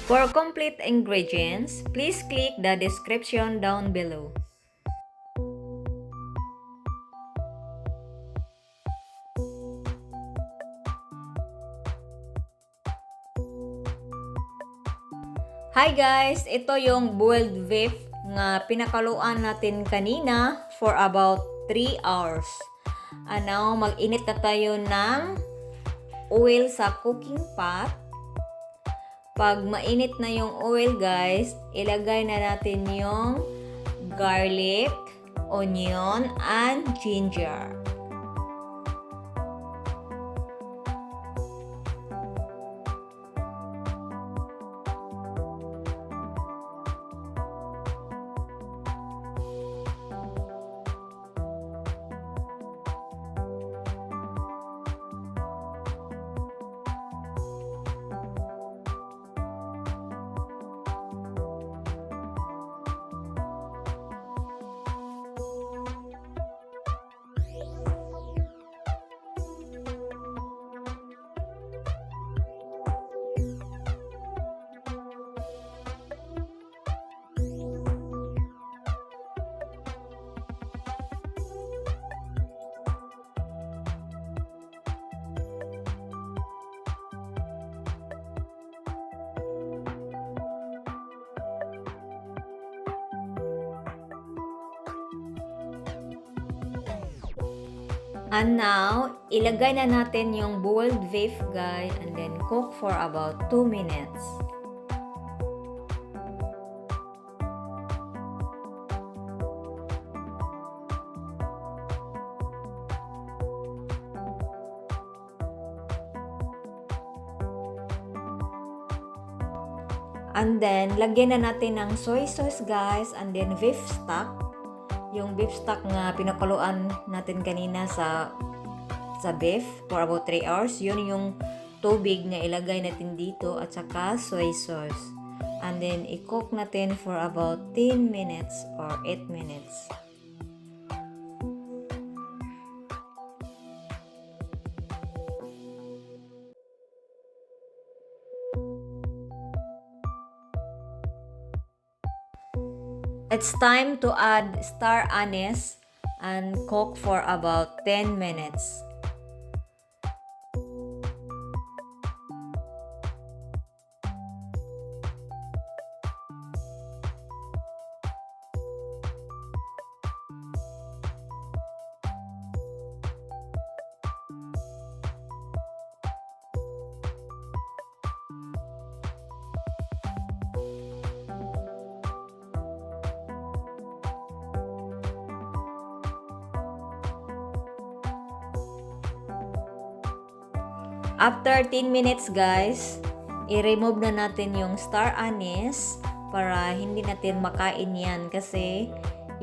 For complete ingredients, please click the description down below. Hi guys! Ito yung boiled beef nga pinakaluan natin kanina for about 3 hours. Ano, mag-init na tayo ng oil sa cooking pot. Pag mainit na yung oil guys, ilagay na natin yung garlic, onion, and ginger. And now, ilagay na natin yung boiled beef guys and then cook for about 2 minutes. And then, lagyan na natin ng soy sauce guys and then beef stock. Yung beef stock nga pinakuluan natin kanina sa beef for about 3 hours. Yun yung tubig na ilagay natin dito at saka soy sauce. And then, i-cook natin for about 10 minutes or 8 minutes. It's time to add star anise and cook for about 10 minutes. After 10 minutes guys, i-remove na natin yung star anise para hindi natin makain yan kasi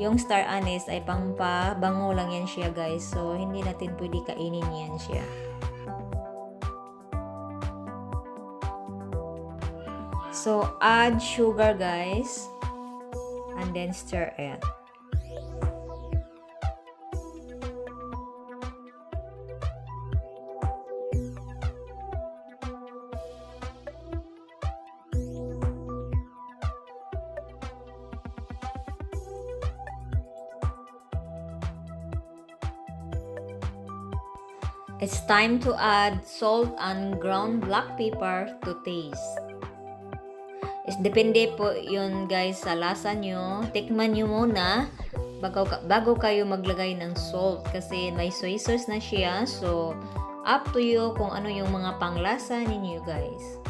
yung star anise ay pangpabango lang yan siya guys. So, hindi natin pwede kainin yan siya. So, add sugar guys and then stir it. It's time to add salt and ground black pepper to taste. Depende po yun guys sa lasa nyo. Tikman nyo muna bago kayo maglagay ng salt kasi may soy sauce na siya. So, up to you kung ano yung mga panglasa ninyo guys.